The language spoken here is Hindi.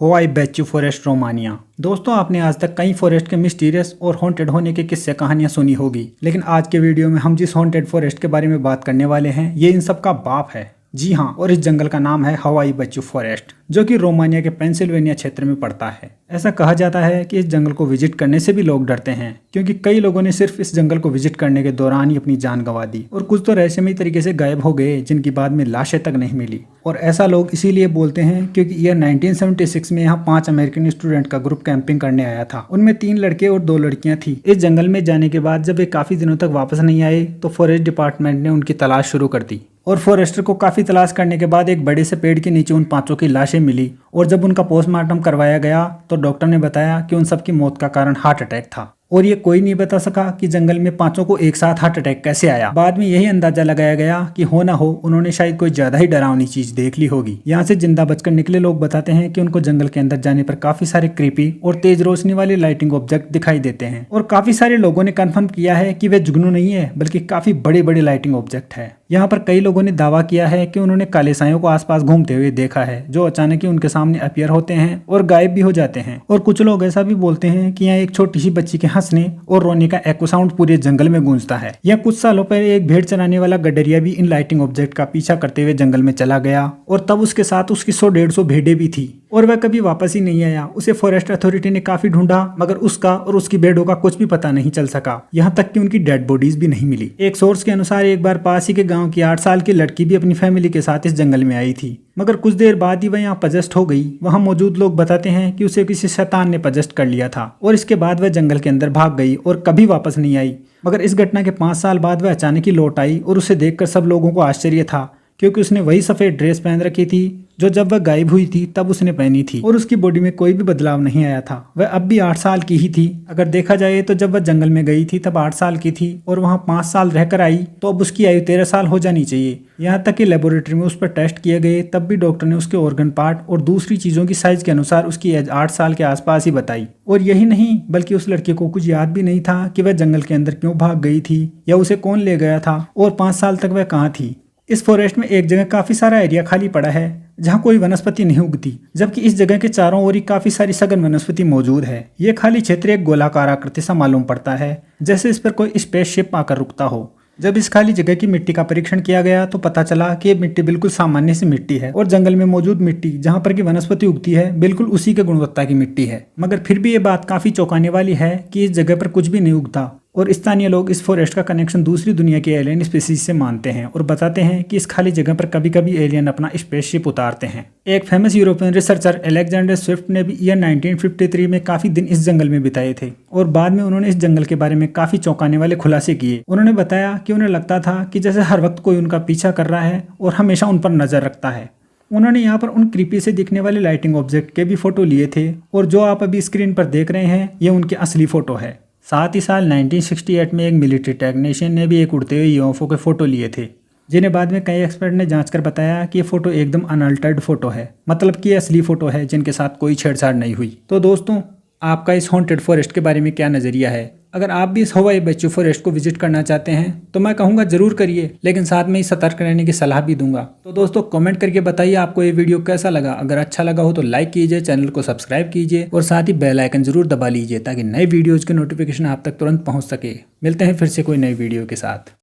हवाई बैचू फॉरेस्ट रोमानिया। दोस्तों, आपने आज तक कई फॉरेस्ट के मिस्टीरियस और हॉन्टेड होने के किस्से कहानियां सुनी होगी, लेकिन आज के वीडियो में हम जिस हॉन्टेड फॉरेस्ट के बारे में बात करने वाले हैं ये इन सब का बाप है। जी हाँ, और इस जंगल का नाम है हवाई बैचू फॉरेस्ट, जो कि रोमानिया के पेंसिल्वेनिया क्षेत्र में पड़ता है। ऐसा कहा जाता है कि इस जंगल को विजिट करने से भी लोग डरते हैं, क्योंकि कई लोगों ने सिर्फ इस जंगल को विजिट करने के दौरान ही अपनी जान गंवा दी और कुछ तो रहस्यमयी तरीके से गायब हो गए, जिनकी बाद में लाशें तक नहीं मिली। और ऐसा लोग इसीलिए बोलते हैं क्योंकि ईयर 1976 में यहाँ 5 अमेरिकन स्टूडेंट का ग्रुप कैंपिंग करने आया था। उनमें 3 लड़के और 2 लड़कियां थी। इस जंगल में जाने के बाद जब वे काफी दिनों तक वापस नहीं आए तो फॉरेस्ट डिपार्टमेंट ने उनकी तलाश शुरू कर दी और फॉरेस्टर को काफी तलाश करने के बाद एक बड़े से पेड़ के नीचे उन 5 की लाशें मिली। और जब उनका पोस्टमार्टम करवाया गया तो डॉक्टर ने बताया कि उन सब की मौत का कारण हार्ट अटैक था। और ये कोई नहीं बता सका कि जंगल में 5 को एक साथ हार्ट अटैक कैसे आया। बाद में यही अंदाजा लगाया गया कि हो ना हो उन्होंने शायद कोई ज्यादा ही डरावनी चीज देख ली होगी। यहाँ से जिंदा बचकर निकले लोग बताते हैं कि उनको जंगल के अंदर जाने पर काफी सारे क्रीपी और तेज रोशनी वाले लाइटिंग ऑब्जेक्ट दिखाई देते हैं। और काफी सारे लोगों ने कंफर्म किया है कि वे जुगनू नहीं है, बल्कि काफी बड़े बड़े लाइटिंग ऑब्जेक्ट है। यहाँ पर कई लोगों ने दावा किया है कि उन्होंने काले सायों को आसपास घूमते हुए देखा है, जो अचानक ही उनके सामने अपीयर होते हैं और गायब भी हो जाते हैं। और कुछ लोग ऐसा भी बोलते हैं कि यहाँ एक छोटी सी बच्ची के हंसने और रोने का एको साउंड पूरे जंगल में गूंजता है। यहाँ कुछ सालों पहले एक भेड़ चराने वाला गडरिया भी इन लाइटिंग ऑब्जेक्ट का पीछा करते हुए जंगल में चला गया और तब उसके साथ उसकी 100-150 भेड़ें भी थी और वह कभी वापस ही नहीं आया। उसे फॉरेस्ट अथॉरिटी ने काफी ढूंढा, मगर उसका और उसकी भेड़ों का कुछ भी पता नहीं चल सका। यहाँ तक कि उनकी डेड बॉडीज भी नहीं मिली। एक सोर्स के अनुसार एक बार पास ही के गांव की 8 साल की लड़की भी अपनी फैमिली के साथ इस जंगल में आई थी, मगर कुछ देर बाद ही वह यहाँ पजेस्ट हो गई। वहाँ मौजूद लोग बताते हैं कि उसे किसी शैतान ने पजेस्ट कर लिया था और इसके बाद वह जंगल के अंदर भाग गई और कभी वापस नहीं आई। मगर इस घटना के 5 साल बाद वह अचानक ही लौट आई और उसे देखकर सब लोगों को आश्चर्य था, क्योंकि उसने वही सफेद ड्रेस पहन रखी थी जो जब वह गायब हुई थी तब उसने पहनी थी और उसकी बॉडी में कोई भी बदलाव नहीं आया था। वह अब भी 8 साल की ही थी। अगर देखा जाए तो जब वह जंगल में गई थी तब 8 साल की थी और वहाँ 5 साल रहकर आई तो अब उसकी आयु 13 साल हो जानी चाहिए। यहाँ तक कि लेबोरेटरी में उस पर टेस्ट किए गए तब भी डॉक्टर ने उसके ऑर्गन पार्ट और दूसरी चीजों की साइज के अनुसार उसकी एज 8 साल के आसपास ही बताई। और यही नहीं, बल्कि उस लड़के को कुछ याद भी नहीं था कि वह जंगल के अंदर क्यों भाग गई थी या उसे कौन ले गया था और 5 साल तक वह कहाँ थी। इस फॉरेस्ट में एक जगह काफी सारा एरिया खाली पड़ा है जहाँ कोई वनस्पति नहीं उगती, जबकि इस जगह के चारों ओर ही काफी सारी सघन वनस्पति मौजूद है। ये खाली क्षेत्र एक गोलाकार आकृति सा मालूम पड़ता है, जैसे इस पर कोई स्पेसशिप आकर रुकता हो। जब इस खाली जगह की मिट्टी का परीक्षण किया गया तो पता चला कि ये मिट्टी बिल्कुल सामान्य सी मिट्टी है और जंगल में मौजूद मिट्टी जहाँ पर की वनस्पति उगती है बिल्कुल उसी के गुणवत्ता की मिट्टी है। मगर फिर भी ये बात काफी चौंकाने वाली है कि इस जगह पर कुछ भी नहीं उगता और स्थानीय लोग इस फॉरेस्ट का कनेक्शन दूसरी दुनिया के एलियन स्पीसीज से मानते हैं और बताते हैं कि इस खाली जगह पर कभी कभी एलियन अपना स्पेसशिप उतारते हैं। एक famous European researcher Alexander Swift ने भी ईयर 1953 में काफी दिन इस जंगल में बिताए थे और बाद में उन्होंने इस जंगल के बारे में काफी चौंकाने वाले खुलासे किए। उन्होंने बताया कि उन्हें लगता था कि जैसे हर वक्त कोई उनका पीछा कर रहा है और हमेशा उन पर नजर रखता है। उन्होंने यहाँ पर उन क्रीपी से दिखने वाले लाइटिंग ऑब्जेक्ट के भी फोटो लिए थे और जो आप अभी स्क्रीन पर देख रहे हैं ये उनके असली फोटो है। साथ ही साल 1968 में एक मिलिट्री टेक्नीशियन ने भी एक उड़ते हुए यूएफओ के फोटो लिए थे, जिन्हें बाद में कई एक्सपर्ट ने जांचकर बताया कि ये फोटो एकदम अनअल्टर्ड फोटो है, मतलब कि असली फोटो है जिनके साथ कोई छेड़छाड़ नहीं हुई। तो दोस्तों, आपका इस हॉन्टेड फॉरेस्ट के बारे में क्या नजरिया है? अगर आप भी इस हवाई बैचू फॉरेस्ट को विजिट करना चाहते हैं तो मैं कहूँगा जरूर करिए, लेकिन साथ में ही सतर्क रहने की सलाह भी दूंगा। तो दोस्तों, कमेंट करके बताइए आपको ये वीडियो कैसा लगा। अगर अच्छा लगा हो तो लाइक कीजिए, चैनल को सब्सक्राइब कीजिए और साथ ही बेल आइकन जरूर दबा लीजिए ताकि नए वीडियोज़ के नोटिफिकेशन आप तक तुरंत पहुँच सके। मिलते हैं फिर से कोई नई वीडियो के साथ।